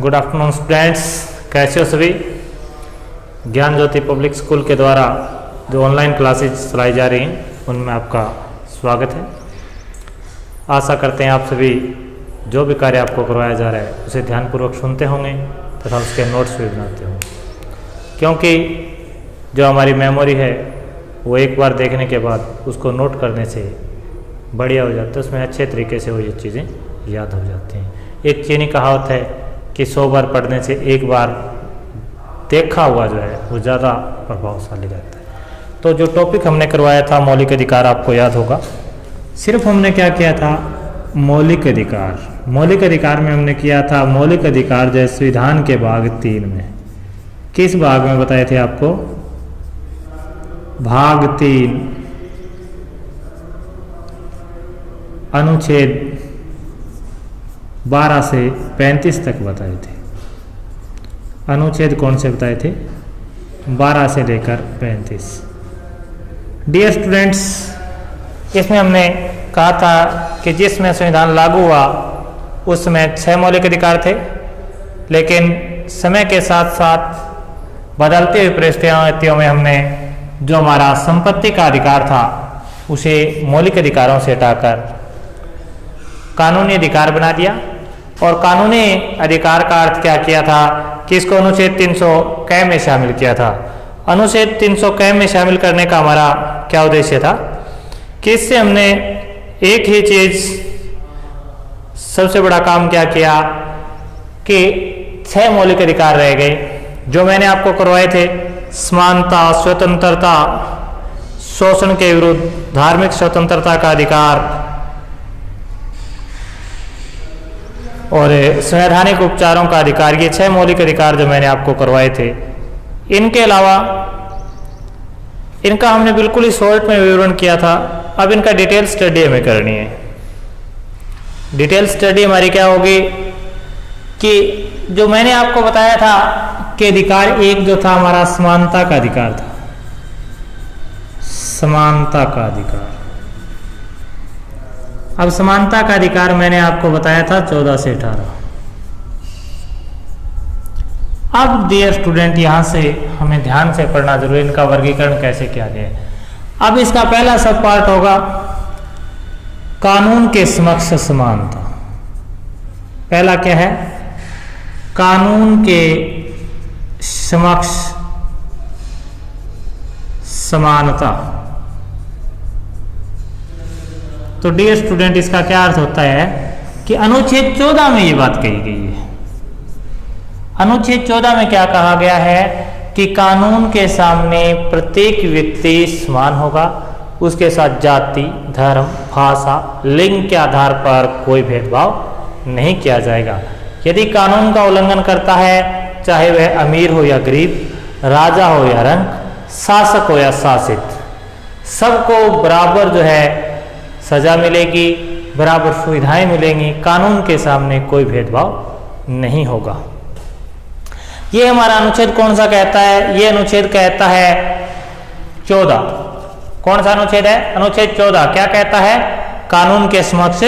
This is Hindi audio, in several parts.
गुड आफ्टरनून स्टूडेंट्स, कैसे हो सभी। ज्ञान ज्योति पब्लिक स्कूल के द्वारा जो ऑनलाइन क्लासेज चलाई जा रही हैं उनमें आपका स्वागत है। आशा करते हैं आप सभी जो भी कार्य आपको करवाया जा रहा है उसे ध्यानपूर्वक सुनते होंगे तथा उसके नोट्स भी बनाते होंगे, क्योंकि जो हमारी मेमोरी है वो एक बार देखने के बाद उसको नोट करने से बढ़िया हो जाता है, उसमें अच्छे तरीके से वो ये चीज़ें याद हो जाती हैं। एक चीनी कहावत है कि 100 बार पढ़ने से एक बार देखा हुआ जो है वो ज़्यादा प्रभावशाली रहता है। तो जो टॉपिक हमने करवाया था मौलिक अधिकार, आपको याद होगा। सिर्फ हमने क्या किया था, मौलिक अधिकार। मौलिक अधिकार में हमने किया था मौलिक अधिकार जो संविधान के भाग 3 में। किस भाग में बताए थे आपको? भाग 3 अनुच्छेद 12 से 35 तक बताए थे। अनुच्छेद कौन से बताए थे? 12 से लेकर 35। डियर स्टूडेंट्स, इसमें हमने कहा था कि जिसमें संविधान लागू हुआ उसमें 6 मौलिक अधिकार थे, लेकिन समय के साथ साथ बदलती हुई परिस्थितियों में हमने जो हमारा संपत्ति का अधिकार था उसे मौलिक अधिकारों से हटाकर कानूनी अधिकार बना दिया। और कानूनी अधिकार का अर्थ क्या किया था कि इसको अनुच्छेद 300 क में शामिल किया था। अनुच्छेद 300 क में शामिल करने का हमारा क्या उद्देश्य था कि इससे हमने एक ही चीज सबसे बड़ा काम क्या किया कि 6 मौलिक अधिकार रह गए जो मैंने आपको करवाए थे। समानता, स्वतंत्रता, शोषण के विरुद्ध, धार्मिक स्वतंत्रता का अधिकार और संवैधानिक उपचारों का अधिकार, ये 6 मौलिक अधिकार जो मैंने आपको करवाए थे। इनके अलावा इनका हमने बिल्कुल ही शॉर्ट में विवरण किया था। अब इनका डिटेल स्टडी हमें करनी है। डिटेल स्टडी हमारी क्या होगी कि जो मैंने आपको बताया था कि अधिकार एक जो था हमारा समानता का अधिकार था, समानता का अधिकार। अब समानता का अधिकार मैंने आपको बताया था 14 से 18। अब डियर स्टूडेंट, यहां से हमें ध्यान से पढ़ना जरूरी, इनका वर्गीकरण कैसे किया गया है। अब इसका पहला सब पार्ट होगा कानून के समक्ष समानता। पहला क्या है? कानून के समक्ष समानता। तो डियर स्टूडेंट, इसका क्या अर्थ होता है कि अनुच्छेद 14 में ये बात कही गई है। अनुच्छेद 14 में क्या कहा गया है कि कानून के सामने प्रत्येक व्यक्ति समान होगा, उसके साथ जाति, धर्म, भाषा, लिंग के आधार पर कोई भेदभाव नहीं किया जाएगा। यदि कानून का उल्लंघन करता है, चाहे वह अमीर हो या गरीब, राजा हो या रंक, शासक हो या शासित, सबको बराबर जो है सजा मिलेगी, बराबर सुविधाएं मिलेंगी, कानून के सामने कोई भेदभाव नहीं होगा। ये हमारा अनुच्छेद कौन सा कहता है? ये अनुच्छेद कहता है 14। कौन सा अनुच्छेद है? अनुच्छेद 14 क्या कहता है? कानून के समक्ष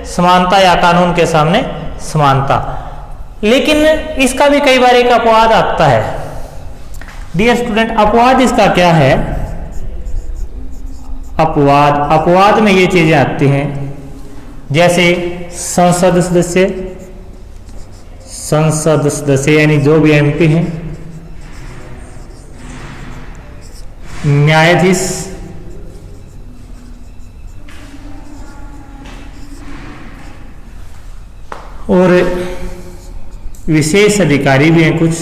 समानता या कानून के सामने समानता। लेकिन इसका भी कई बार एक अपवाद आता है। डियर स्टूडेंट, अपवाद इसका क्या है? अपवाद में ये चीजें आती हैं जैसे संसद सदस्य यानी जो भी एमपी हैं, न्यायाधीश, और विशेष अधिकारी भी हैं कुछ।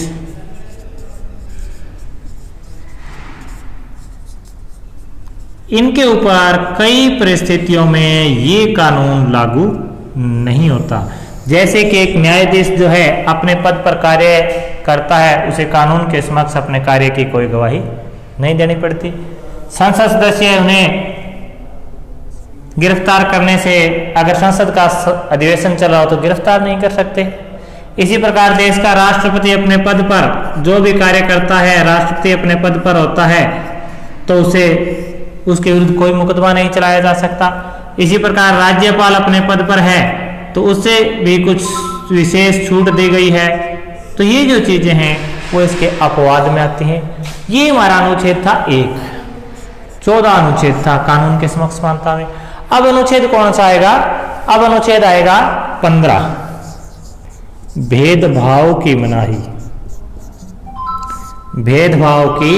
इनके ऊपर कई परिस्थितियों में ये कानून लागू नहीं होता। जैसे कि एक न्यायाधीश जो है अपने पद पर कार्य करता है, उसे कानून के समक्ष अपने कार्य की कोई गवाही नहीं देनी पड़ती। संसद सदस्य उन्हें गिरफ्तार करने से, अगर संसद का अधिवेशन चल रहा हो तो गिरफ्तार नहीं कर सकते। इसी प्रकार देश का राष्ट्रपति अपने पद पर जो भी कार्य करता है, राष्ट्रपति अपने पद पर होता है तो उसे उसके विरुद्ध कोई मुकदमा नहीं चलाया जा सकता। इसी प्रकार राज्यपाल अपने पद पर है तो उससे भी कुछ विशेष छूट दी गई है तो ये जो चीजें हैं वो इसके अपवाद में आती हैं। ये हमारा अनुच्छेद था 1, 14 अनुच्छेद था कानून के समक्ष समानता में। अब अनुच्छेद कौन सा आएगा? अब अनुच्छेद आएगा 15, भेदभाव की मनाही। भेदभाव की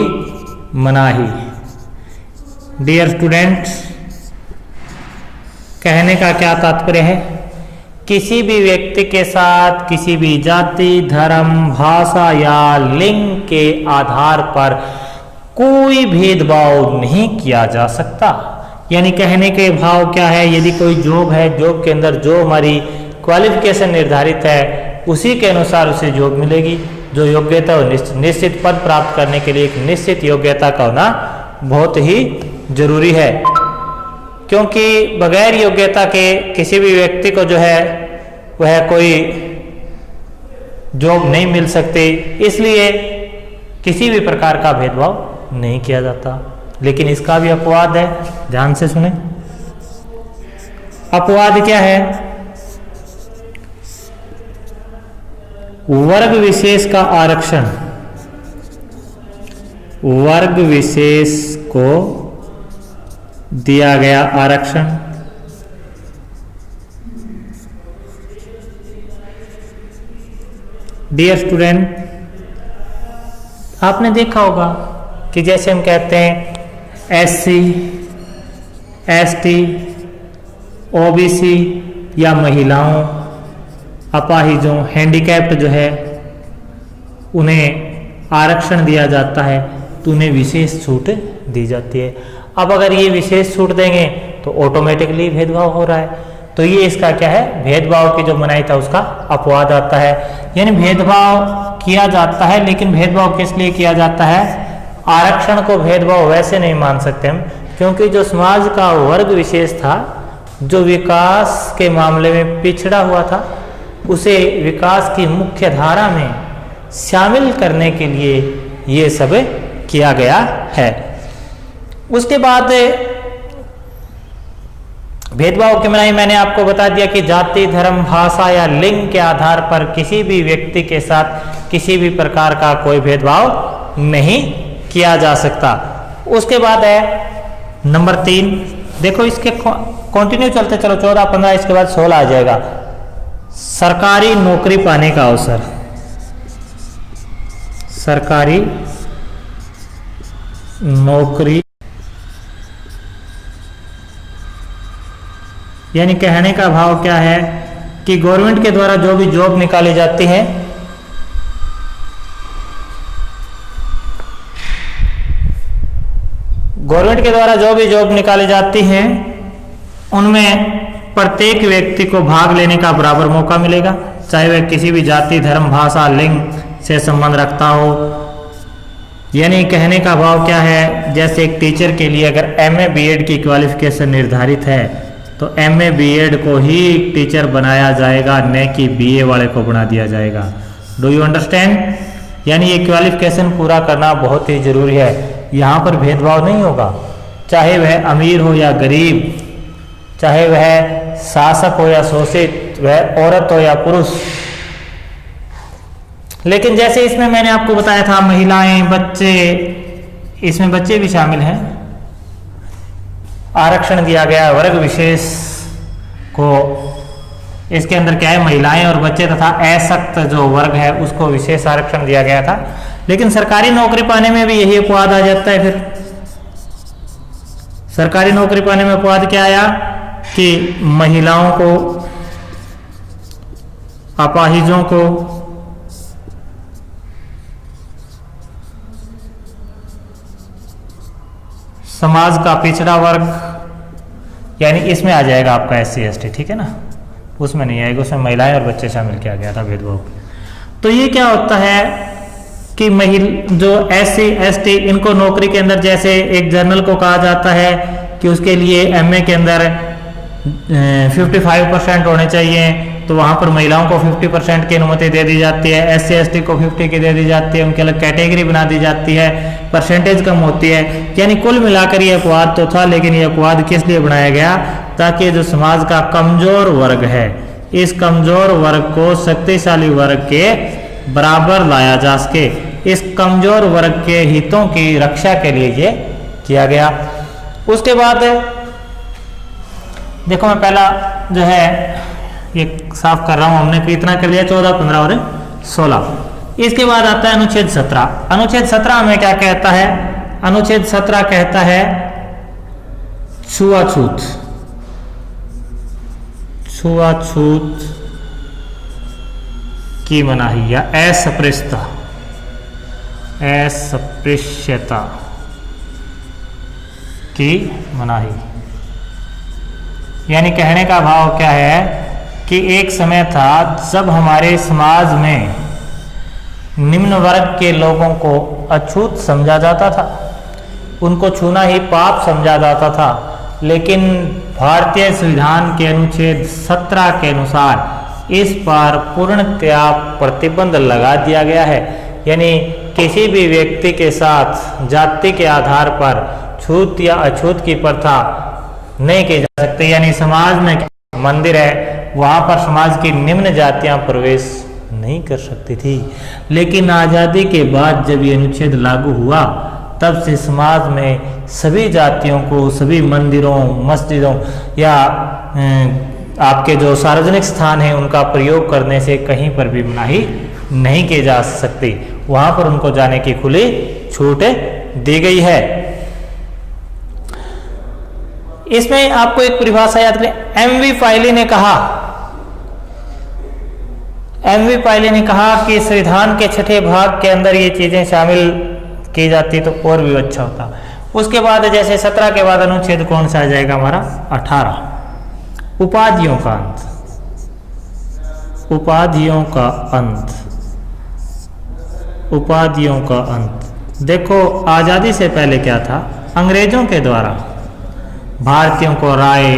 मनाही। डियर स्टूडेंट्स, कहने का क्या तात्पर्य है? किसी भी व्यक्ति के साथ किसी भी जाति, धर्म, भाषा या लिंग के आधार पर कोई भेदभाव नहीं किया जा सकता। यानी कहने के भाव क्या है? यदि कोई जॉब है, जॉब के अंदर जो हमारी क्वालिफिकेशन निर्धारित है उसी के अनुसार उसे जॉब मिलेगी। जो योग्यता हो, निश्चित पद प्राप्त करने के लिए एक निश्चित योग्यता का होना बहुत ही जरूरी है, क्योंकि बगैर योग्यता के किसी भी व्यक्ति को जो है वह कोई जॉब नहीं मिल सकती। इसलिए किसी भी प्रकार का भेदभाव नहीं किया जाता। लेकिन इसका भी अपवाद है, ध्यान से सुने। अपवाद क्या है? वर्ग विशेष का आरक्षण। वर्ग विशेष को दिया गया आरक्षण। डियर स्टूडेंट, आपने देखा होगा कि जैसे हम कहते हैं SC, ST, OBC या महिलाओं, अपाहिजों, हैंडीकैप्ड जो है उन्हें आरक्षण दिया जाता है तो उन्हें विशेष छूट दी जाती है। अब अगर ये विशेष छूट देंगे तो ऑटोमेटिकली भेदभाव हो रहा है। तो ये इसका क्या है? भेदभाव की जो मनाही था उसका अपवाद आता है। यानी भेदभाव किया जाता है, लेकिन भेदभाव किस लिए किया जाता है? आरक्षण को भेदभाव वैसे नहीं मान सकते हम, क्योंकि जो समाज का वर्ग विशेष था, जो विकास के मामले में पिछड़ा हुआ था, उसे विकास की मुख्य धारा में शामिल करने के लिए ये सब किया गया है। उसके बाद भेदभाव की मनाही मैंने आपको बता दिया कि जाति, धर्म, भाषा या लिंग के आधार पर किसी भी व्यक्ति के साथ किसी भी प्रकार का कोई भेदभाव नहीं किया जा सकता। उसके बाद है नंबर 3। देखो इसके कंटिन्यू चलते चलो, 14, 15, इसके बाद 16 आ जाएगा। सरकारी नौकरी पाने का अवसर। सरकारी नौकरी, यानी कहने का भाव क्या है कि गवर्नमेंट के द्वारा जो भी जॉब निकाली जाती है, गवर्नमेंट के द्वारा जो भी जॉब निकाली जाती है उनमें प्रत्येक व्यक्ति को भाग लेने का बराबर मौका मिलेगा, चाहे वह किसी भी जाति, धर्म, भाषा, लिंग से संबंध रखता हो। यानी कहने का भाव क्या है? जैसे एक टीचर के लिए अगर MA BEd की क्वालिफिकेशन निर्धारित है तो MA BEd को ही टीचर बनाया जाएगा, न कि BA वाले को बना दिया जाएगा। Do you understand? यानी ये क्वालिफिकेशन पूरा करना बहुत ही जरूरी है। यहाँ पर भेदभाव नहीं होगा, चाहे वह अमीर हो या गरीब, चाहे वह शासक हो या शोषित, वह औरत हो या पुरुष। लेकिन जैसे इसमें मैंने आपको बताया था महिलाएं, बच्चे, इसमें बच्चे भी शामिल हैं। आरक्षण दिया गया वर्ग विशेष को। इसके अंदर क्या है? महिलाएं और बच्चे तथा अशक्त जो वर्ग है उसको विशेष आरक्षण दिया गया था। लेकिन सरकारी नौकरी पाने में भी यही अपवाद आ जाता है। फिर सरकारी नौकरी पाने में अपवाद क्या आया कि महिलाओं को, अपाहिजों को, समाज का पिछड़ा वर्ग, यानी इसमें आ जाएगा आपका SC ST, ठीक है ना, उसमें नहीं आएगा, उसमें महिलाएं और बच्चे शामिल किया गया था भेदभाव। तो ये क्या होता है कि जो SC ST इनको नौकरी के अंदर, जैसे एक जर्नल को कहा जाता है कि उसके लिए MA के अंदर 55% होने चाहिए, तो वहाँ पर महिलाओं को 50% की अनुमति दे दी जाती है, SC ST को 50 की दे दी जाती है, उनके अलग कैटेगरी बना दी जाती है, परसेंटेज कम होती है। यानी कुल मिलाकर ये अपवाद तो था, लेकिन ये अपवाद किस लिए बनाया गया? ताकि जो समाज का कमजोर वर्ग है, इस कमजोर वर्ग को शक्तिशाली वर्ग के बराबर लाया जा सके, इस कमजोर वर्ग के हितों की रक्षा के लिए ये किया गया। उसके बाद देखो मैं पहला जो है ये साफ कर रहा हूं, हमने कितना कर लिया 14, 15 और 16। इसके बाद आता है अनुच्छेद 17। अनुच्छेद 17 हमें क्या कहता है? अनुच्छेद 17 कहता है छुआछूत, छुआछूत की मनाही या अस्पृश्यता, अस्पृश्यता की मनाही। यानी कहने का भाव क्या है कि एक समय था जब हमारे समाज में निम्न वर्ग के लोगों को अछूत समझा जाता था, उनको छूना ही पाप समझा जाता था, लेकिन भारतीय संविधान के अनुच्छेद 17 के अनुसार इस पर पूर्णतया प्रतिबंध लगा दिया गया है। यानी किसी भी व्यक्ति के साथ जाति के आधार पर छूत या अछूत की प्रथा नहीं की जा सकती। यानी समाज में मंदिर है, वहाँ पर समाज की निम्न जातियाँ प्रवेश नहीं कर सकती थी। लेकिन आज़ादी के बाद जब ये अनुच्छेद लागू हुआ तब से समाज में सभी जातियों को सभी मंदिरों, मस्जिदों या आपके जो सार्वजनिक स्थान है उनका प्रयोग करने से कहीं पर भी मनाही नहीं की जा सकती। वहाँ पर उनको जाने की खुली छूट दी गई है। इसमें आपको एक परिभाषा याद करें, एमवी पायली ने कहा, एमवी पायली ने कहा कि संविधान के छठे भाग के अंदर ये चीजें शामिल की जाती तो और भी अच्छा होता। उसके बाद जैसे 17 के बाद अनुच्छेद कौन सा आ जाएगा हमारा 18, उपाधियों का अंत, उपाधियों का अंत, उपाधियों का अंत। देखो आजादी से पहले क्या था, अंग्रेजों के द्वारा भारतीयों को राय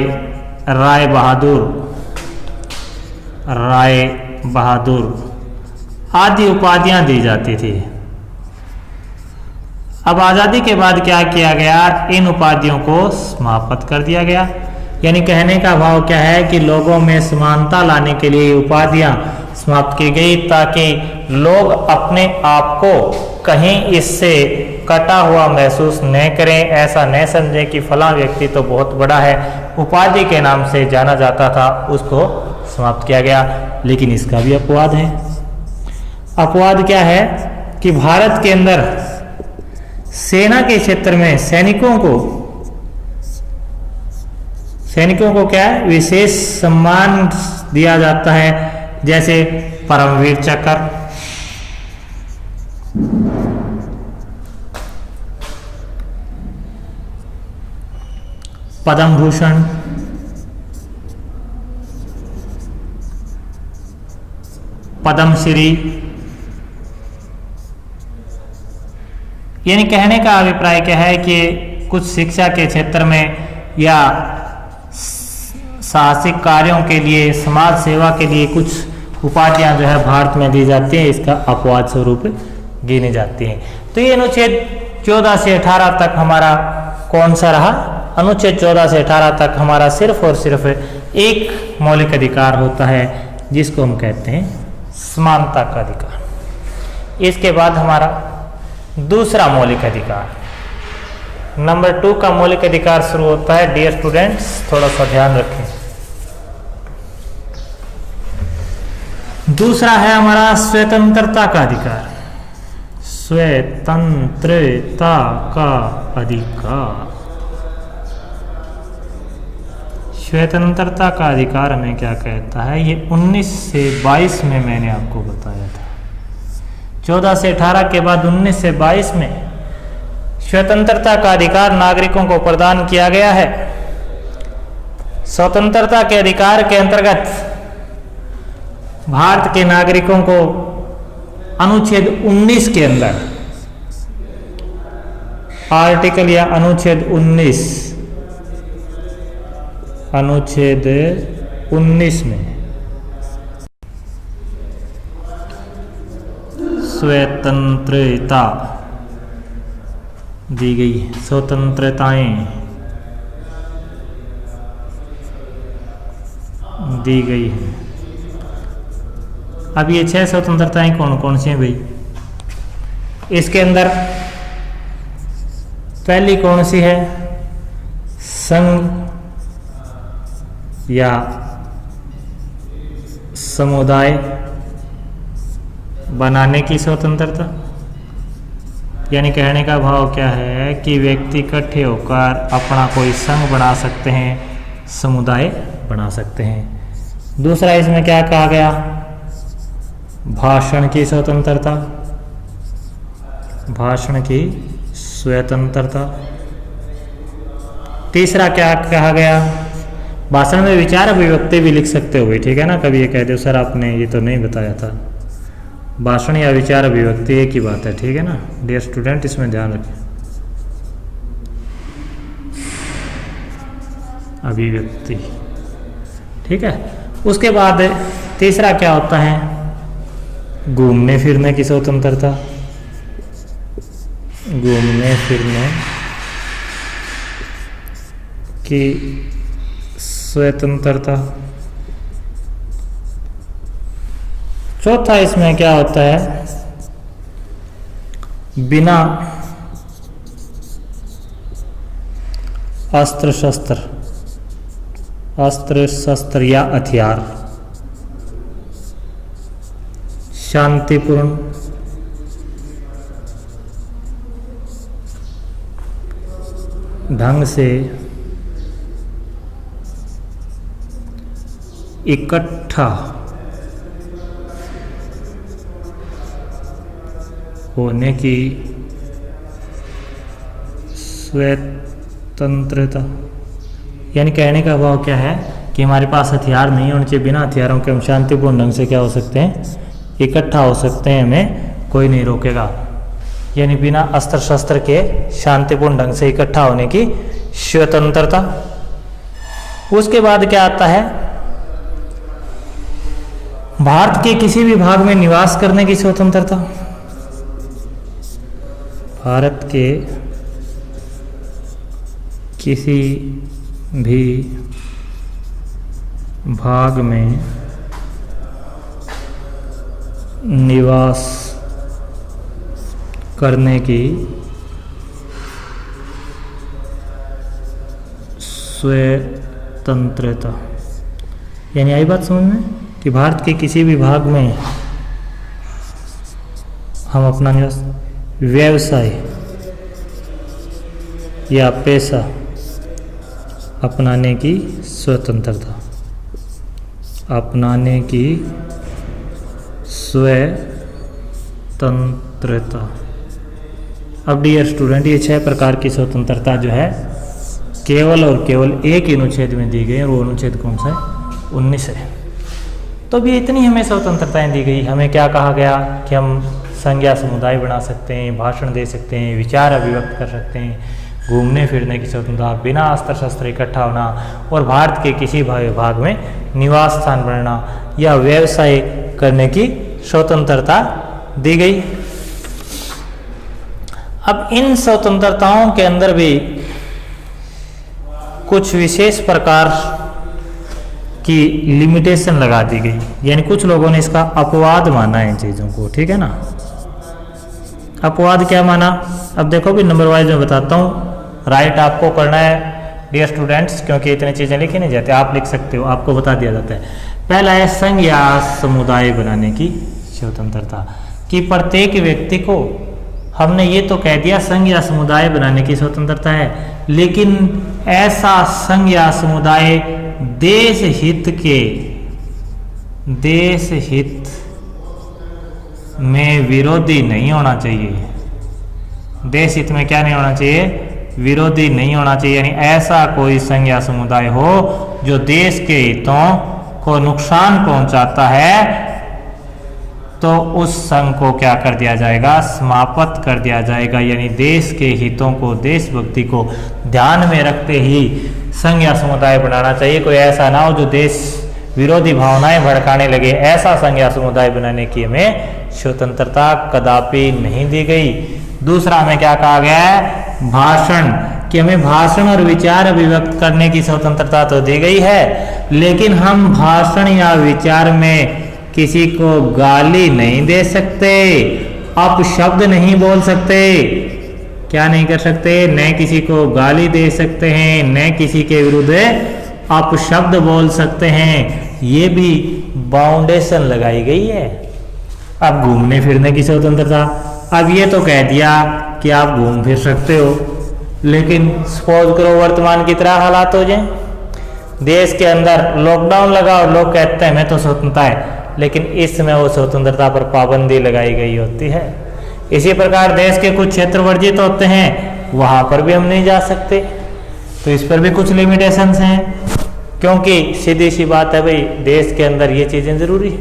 बहादुर आदि उपाधियां दी जाती थी। अब आज़ादी के बाद क्या किया गया, इन उपाधियों को समाप्त कर दिया गया। यानी कहने का भाव क्या है कि लोगों में समानता लाने के लिए उपाधियां समाप्त की गई ताकि लोग अपने आप को कहीं इससे कटा हुआ महसूस न करें, ऐसा न समझें कि फलां व्यक्ति तो बहुत बड़ा है, उपाधि के नाम से जाना जाता था, उसको समाप्त किया गया। लेकिन इसका भी अपवाद है। अपवाद क्या है कि भारत के अंदर सेना के क्षेत्र में सैनिकों को क्या है, विशेष सम्मान दिया जाता है, जैसे परमवीर चक्र, पद्म भूषण, पद्मश्री। यानी कहने का अभिप्राय क्या है कि कुछ शिक्षा के क्षेत्र में या साहसिक कार्यों के लिए, समाज सेवा के लिए कुछ उपाधियां जो है भारत में दी जाती हैं, इसका अपवाद स्वरूप गिनी जाती हैं। तो ये अनुच्छेद 14 से 18 तक हमारा कौन सा रहा? अनुच्छेद 14 से 18 तक हमारा सिर्फ और सिर्फ एक मौलिक अधिकार होता है जिसको हम कहते हैं समानता का अधिकार। इसके बाद हमारा दूसरा मौलिक अधिकार, नंबर 2 का मौलिक अधिकार शुरू होता है। डियर स्टूडेंट्स, थोड़ा सा ध्यान रखें। दूसरा है हमारा स्वतंत्रता का अधिकार, स्वतंत्रता का अधिकार। स्वतंत्रता का अधिकार हमें क्या कहता है? ये 19 से 22 में मैंने आपको बताया था। 14 से 18 के बाद 19 से 22 में स्वतंत्रता का अधिकार नागरिकों को प्रदान किया गया है। स्वतंत्रता के अधिकार के अंतर्गत भारत के नागरिकों को अनुच्छेद 19 के अंदर, आर्टिकल या अनुच्छेद 19, अनुच्छेद 19 में स्वतंत्रता दी गई है, स्वतंत्रताएं दी गई है। अब ये 6 स्वतंत्रताएं कौन कौन सी हैं भाई? इसके अंदर पहली कौन सी है? संघ या समुदाय बनाने की स्वतंत्रता। यानी कहने का भाव क्या है कि व्यक्ति इकट्ठे होकर अपना कोई संघ बना सकते हैं, समुदाय बना सकते हैं। दूसरा इसमें क्या कहा गया? भाषण की स्वतंत्रता, भाषण की स्वतंत्रता। तीसरा क्या कहा गया? भाषण में विचार अभिव्यक्ति भी लिख सकते हो भाई, ठीक है ना। कभी ये कह दो सर आपने ये तो नहीं बताया था, भाषण या विचार अभिव्यक्ति एक ही बात है, ठीक है ना डियर स्टूडेंट, इसमें ध्यान रखें। अभिव्यक्ति, ठीक है। उसके बाद तीसरा क्या होता है? घूमने फिरने की स्वतंत्रता, घूमने फिरने की स्वतंत्रता। चौथा इसमें क्या होता है? बिना अस्त्र शस्त्र या हथियार शांतिपूर्ण ढंग से इकट्ठा होने की स्वतंत्रता। यानी कहने का भाव क्या है कि हमारे पास हथियार नहीं होने चाहिए, बिना हथियारों के हम शांतिपूर्ण ढंग से क्या हो सकते हैं? इकट्ठा हो सकते हैं, हमें कोई नहीं रोकेगा। यानी बिना अस्त्र शस्त्र के शांतिपूर्ण ढंग से इकट्ठा होने की स्वतंत्रता। उसके बाद क्या आता है? भारत के किसी भी भाग में निवास करने की स्वतंत्रता। भारत के किसी भी भाग में निवास करने की स्वतंत्रता। यानी आई बात समझ में कि भारत के किसी भी भाग में हम अपना निवास, व्यवसाय या पेशा अपनाने की स्वतंत्रता, अपनाने की स्वतंत्रता। अब डियर स्टूडेंट, ये 6 प्रकार की स्वतंत्रता जो है केवल और केवल एक अनुच्छेद में दी गई है, और वो अनुच्छेद कौन सा है? 19 है। तो भी इतनी हमें स्वतंत्रताएं दी गई। हमें क्या कहा गया कि हम संघ या समुदाय बना सकते हैं, भाषण दे सकते हैं, विचार अभिव्यक्त कर सकते हैं, घूमने फिरने की स्वतंत्रता, बिना अस्त्र शस्त्र इकट्ठा होना, और भारत के किसी भाग में निवास स्थान बनना या व्यवसाय करने की स्वतंत्रता दी गई। अब इन स्वतंत्रताओं के अंदर भी कुछ विशेष प्रकार की लिमिटेशन लगा दी गई। यानी कुछ लोगों ने इसका अपवाद माना है इन चीज़ों को, ठीक है ना। अपवाद क्या माना? अब देखो भी नंबर वाइज में बताता हूँ। राइट आपको करना है डियर स्टूडेंट्स, क्योंकि इतनी चीज़ें लिखी नहीं जाती, आप लिख सकते हो, आपको बता दिया जाता है। पहला है संघ या समुदाय बनाने की स्वतंत्रता, कि प्रत्येक व्यक्ति को, हमने ये तो कह दिया संघ या समुदाय बनाने की स्वतंत्रता है, लेकिन ऐसा संघ या समुदाय देश हित में विरोधी नहीं होना चाहिए। देश हित में क्या नहीं होना चाहिए? विरोधी नहीं होना चाहिए। यानी ऐसा कोई संघ या समुदाय हो जो देश के हितों को नुकसान पहुंचाता है, तो उस संघ को क्या कर दिया जाएगा? समाप्त कर दिया जाएगा। यानी देश के हितों को, देशभक्ति को ध्यान में रखते ही संघ या समुदाय बनाना चाहिए। कोई ऐसा ना हो जो देश विरोधी भावनाएं भड़काने लगे, ऐसा संघ या समुदाय बनाने की हमें स्वतंत्रता कदापि नहीं दी गई। दूसरा हमें क्या कहा गया है? भाषण, कि हमें भाषण और विचार अभिव्यक्त करने की स्वतंत्रता तो दी गई है, लेकिन हम भाषण या विचार में किसी को गाली नहीं दे सकते, अपशब्द नहीं बोल सकते। क्या नहीं कर सकते? न किसी को गाली दे सकते हैं, न किसी के विरुद्ध अपशब्द बोल सकते हैं। ये भी बाउंडेशन लगाई गई है। अब घूमने फिरने की स्वतंत्रता, अब ये तो कह दिया कि आप घूम फिर सकते हो, लेकिन सपोज करो वर्तमान की तरह हालात हो जाए, देश के अंदर लॉकडाउन लगा और लोग कहते हैं हमें तो स्वतंत्रता है, लेकिन इसमें वो स्वतंत्रता पर पाबंदी लगाई गई होती है। इसी प्रकार देश के कुछ क्षेत्र वर्जित होते हैं, वहां पर भी हम नहीं जा सकते, तो इस पर भी कुछ लिमिटेशंस हैं, क्योंकि सीधी सी बात है भाई, देश के अंदर ये चीजें जरूरी है।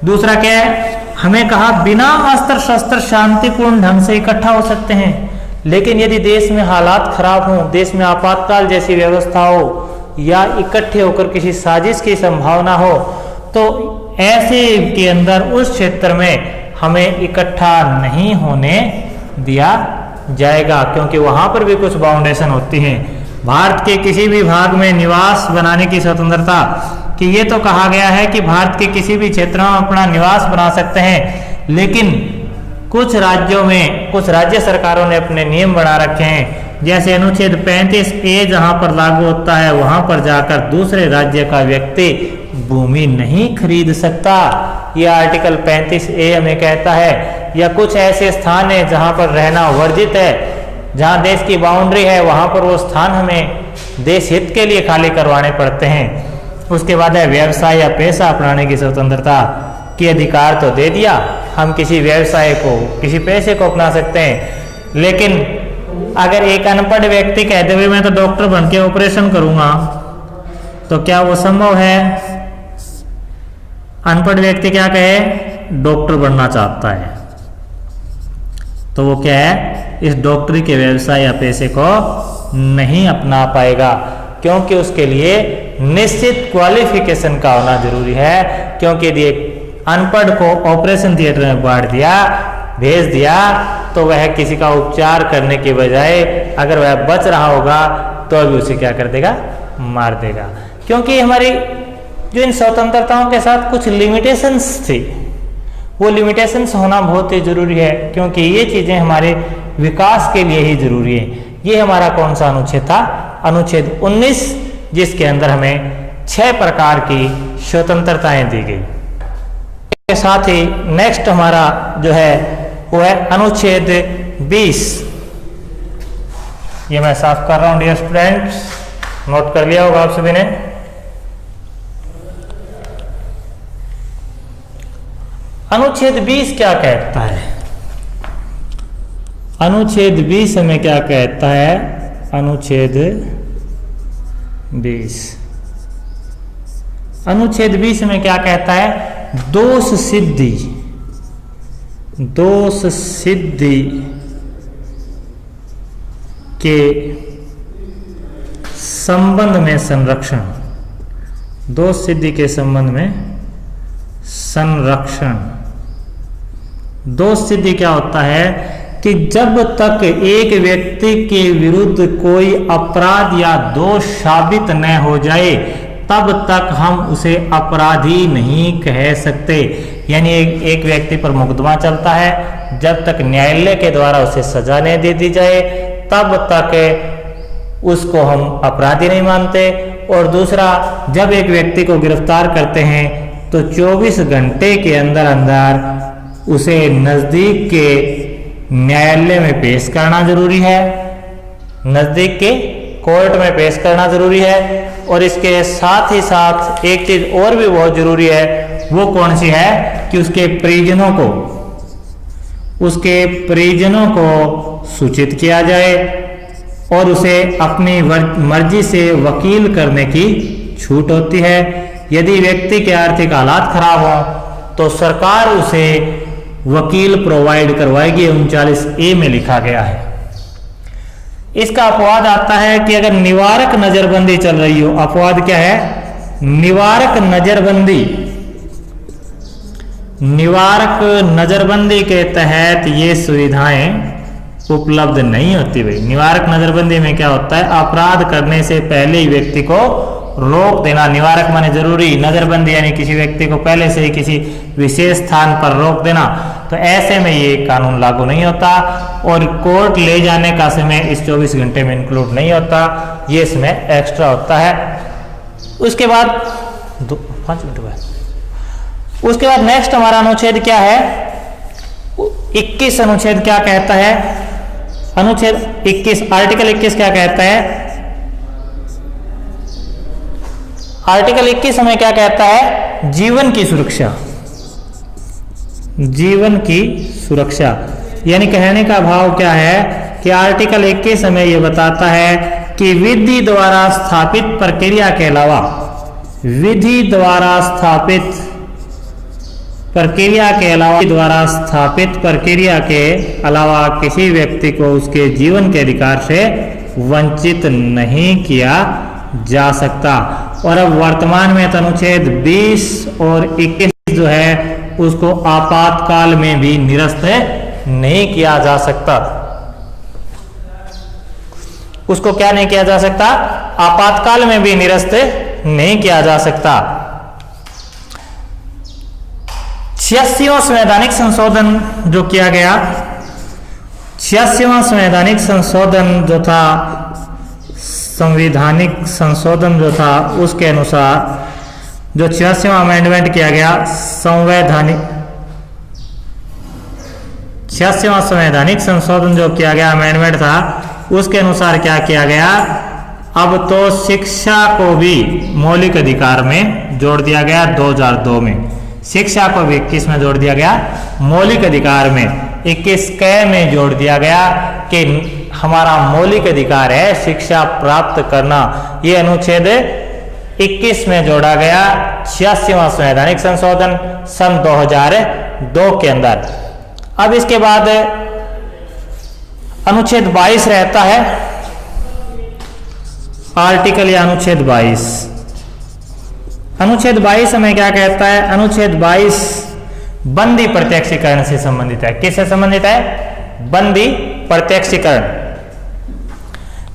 दूसरा क्या है, हमें कहा बिना अस्त्र शस्त्र शांतिपूर्ण ढंग से इकट्ठा हो सकते हैं, लेकिन यदि देश में हालात खराब हो, देश में आपातकाल जैसी व्यवस्था हो, या इकट्ठे होकर किसी साजिश की संभावना हो, तो ऐसे के अंदर उस क्षेत्र में हमें इकट्ठा नहीं होने दिया जाएगा, क्योंकि वहां पर भी कुछ बाउंडेशन होती हैं। भारत के किसी भी भाग में निवास बनाने की स्वतंत्रता, कि ये तो कहा गया है कि भारत के किसी भी क्षेत्र में अपना निवास बना सकते हैं, लेकिन कुछ राज्यों में, कुछ राज्य सरकारों ने अपने नियम बना रखे हैं, जैसे अनुच्छेद 35A जहां पर लागू होता है, वहां पर जाकर दूसरे राज्य का व्यक्ति भूमि नहीं खरीद सकता, यह आर्टिकल 35A हमें कहता है। या कुछ ऐसे स्थान है जहां पर रहना वर्जित है, जहां देश की बाउंड्री है, वहां पर वो स्थान हमें देश हित के लिए खाली करवाने पड़ते हैं। उसके बाद है व्यवसाय या पेशा अपनाने की स्वतंत्रता, की अधिकार तो दे दिया, हम किसी व्यवसाय को, किसी पेशे को अपना सकते हैं, लेकिन अगर एक अनपढ़ व्यक्ति कह दे मैं तो डॉक्टर बन के ऑपरेशन करूंगा, तो क्या वो संभव है? अनपढ़ व्यक्ति क्या कहे, डॉक्टर बनना चाहता है, तो वो क्या है, इस डॉक्टरी के व्यवसाय या पेशे को नहीं अपना पाएगा, क्योंकि उसके लिए निश्चित क्वालिफिकेशन का होना जरूरी है। क्योंकि यदि एक अनपढ़ को ऑपरेशन थिएटर में भेज दिया, तो वह किसी का उपचार करने के बजाय अगर वह बच रहा होगा तो अभी उसे क्या कर देगा, मार देगा। क्योंकि हमारी जो इन स्वतंत्रताओं के साथ कुछ लिमिटेशंस थी, वो लिमिटेशंस होना बहुत ही जरूरी है, क्योंकि ये चीजें हमारे विकास के लिए ही जरूरी है। ये हमारा कौन सा अनुच्छेद था? अनुच्छेद 19, जिसके अंदर हमें 6 प्रकार की स्वतंत्रताएं दी गई। इसके साथ ही नेक्स्ट हमारा जो है वो है अनुच्छेद 20। ये मैं साफ कर रहा हूं डियर स्टूडेंट्स, नोट कर लिया होगा आप सभी ने। अनुच्छेद 20 क्या कहता है? अनुच्छेद 20 हमें क्या कहता है? अनुच्छेद 20, अनुच्छेद 20 में क्या कहता है? दोष सिद्धि, दोष सिद्धि के संबंध में संरक्षण, दोष सिद्धि के संबंध में संरक्षण। दोष सिद्धि क्या होता है कि जब तक एक व्यक्ति के विरुद्ध कोई अपराध या दोष साबित न हो जाए, तब तक हम उसे अपराधी नहीं कह सकते। यानी एक व्यक्ति पर मुकदमा चलता है, जब तक न्यायालय के द्वारा उसे सजा नहीं दे दी जाए, तब तक उसको हम अपराधी नहीं मानते। और दूसरा, जब एक व्यक्ति को गिरफ्तार करते हैं तो 24 घंटे के अंदर अंदर उसे नजदीक के न्यायालय में पेश करना जरूरी है, नजदीक के कोर्ट में पेश करना जरूरी है। और इसके साथ ही साथ एक चीज और भी बहुत जरूरी है, वो कौन सी है कि उसके परिजनों को सूचित किया जाए और उसे अपनी मर्जी से वकील करने की छूट होती है। यदि व्यक्ति के आर्थिक हालात खराब हो तो सरकार उसे वकील प्रोवाइड करवाएगी, 39A में लिखा गया है। इसका अपवाद आता है कि अगर निवारक नजरबंदी चल रही हो। अपवाद क्या है? निवारक नजरबंदी। निवारक नजरबंदी के तहत ये सुविधाएं उपलब्ध नहीं होती भाई। निवारक नजरबंदी में क्या होता है? अपराध करने से पहले ही व्यक्ति को रोक देना, निवारक माने जरूरी, नजरबंदी यानी किसी व्यक्ति को पहले से ही किसी विशेष स्थान पर रोक देना, तो ऐसे में ये कानून लागू नहीं होता और कोर्ट ले जाने का समय इस 24 घंटे में इंक्लूड नहीं होता, ये इसमें एक्स्ट्रा होता है। उसके बाद 5 मिनट बाद उसके बाद नेक्स्ट हमारा अनुच्छेद क्या है, 21 अनुच्छेद क्या कहता है, अनुच्छेद 21 आर्टिकल 21 क्या कहता है, आर्टिकल 21 हमें क्या कहता है, जीवन की सुरक्षा, जीवन की सुरक्षा, यानी कहने का भाव क्या है कि आर्टिकल 21 हमें यह बताता है कि विधि द्वारा स्थापित प्रक्रिया के अलावा, विधि द्वारा स्थापित प्रक्रिया के अलावा, द्वारा स्थापित प्रक्रिया के अलावा किसी व्यक्ति को उसके जीवन के अधिकार से वंचित नहीं किया जा सकता। और अब वर्तमान में अनुच्छेद 20 और 21 जो है उसको आपातकाल में भी निरस्त नहीं किया जा सकता, उसको क्या नहीं किया जा सकता, आपातकाल में भी निरस्त नहीं किया जा सकता। 86वां संवैधानिक संशोधन जो किया गया, 86वां संवैधानिक संशोधन जो था, संवैधानिक संशोधन जो था उसके अनुसार जो 86वां अमेंडमेंट किया गया, संवैधानिक 86वां संवैधानिक संशोधन जो किया गया अमेंडमेंट था, उसके अनुसार क्या किया गया, अब तो शिक्षा को भी मौलिक अधिकार में जोड़ दिया गया। 2002 में शिक्षा को भी 21 में जोड़ दिया गया, मौलिक अधिकार में 21 क में जोड़ दिया गया कि हमारा मौलिक अधिकार है शिक्षा प्राप्त करना। ये अनुच्छेद 21 में जोड़ा गया 86वां संवैधानिक संशोधन सन 2002 के अंदर। अब इसके बाद अनुच्छेद 22 रहता है, आर्टिकल या अनुच्छेद 22। अनुच्छेद 22 हमें क्या कहता है, अनुच्छेद 22 बंदी प्रत्यक्षीकरण से संबंधित है। किससे संबंधित है, बंदी प्रत्यक्षीकरण।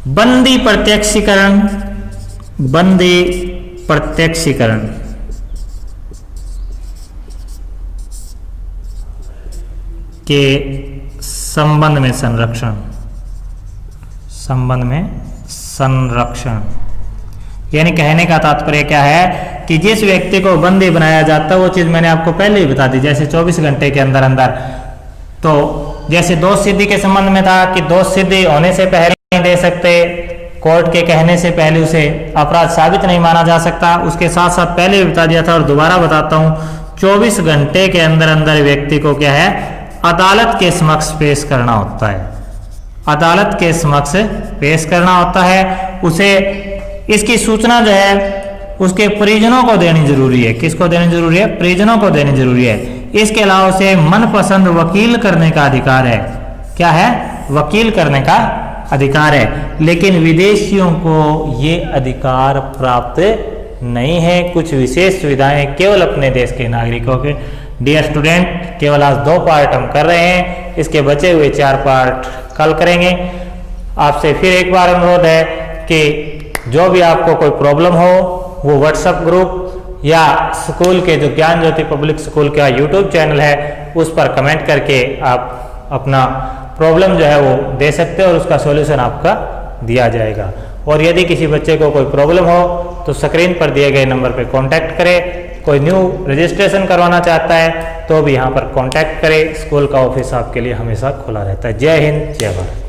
बंदी प्रत्यक्षीकरण, बंदी प्रत्यक्षीकरण के संबंध में संरक्षण, संबंध में संरक्षण, यानी कहने का तात्पर्य क्या है कि जिस व्यक्ति को बंदी बनाया जाता है, वो चीज मैंने आपको पहले ही बता दी, जैसे 24 घंटे के अंदर अंदर, तो जैसे दोष सिद्धि के संबंध में था कि दोष सिद्धि होने से पहले नहीं दे सकते, कोर्ट के कहने से पहले उसे अपराध साबित नहीं माना जा सकता। उसके साथ साथ पहले भी बता दिया था और दोबारा बताता हूं, 24 घंटे के अंदर अंदर व्यक्ति को क्या है, अदालत के समक्ष पेश करना होता है, अदालत के समक्ष पेश करना होता है। उसे इसकी सूचना जो है उसके परिजनों को देनी जरूरी है। किसको देनी जरूरी है, परिजनों को देनी जरूरी है। इसके अलावा उसे मनपसंद वकील करने का अधिकार है। क्या है, वकील करने का अधिकार है। लेकिन विदेशियों को ये अधिकार प्राप्त नहीं है। कुछ विशेष सुविधाएं केवल अपने देश के नागरिकों के। डियर स्टूडेंट, केवल आज 2 पार्ट हम कर रहे हैं, इसके बचे हुए 4 पार्ट कल करेंगे। आपसे फिर एक बार अनुरोध है कि जो भी आपको कोई प्रॉब्लम हो वो व्हाट्सएप ग्रुप या स्कूल के जो ज्ञान ज्योति पब्लिक स्कूल का यूट्यूब चैनल है उस पर कमेंट करके आप अपना प्रॉब्लम जो है वो दे सकते हो और उसका सॉल्यूशन आपका दिया जाएगा। और यदि किसी बच्चे को कोई प्रॉब्लम हो तो स्क्रीन पर दिए गए नंबर पर कांटेक्ट करें। कोई न्यू रजिस्ट्रेशन करवाना चाहता है तो भी यहाँ पर कांटेक्ट करें। स्कूल का ऑफिस आपके लिए हमेशा खुला रहता है। जय हिंद, जय भारत।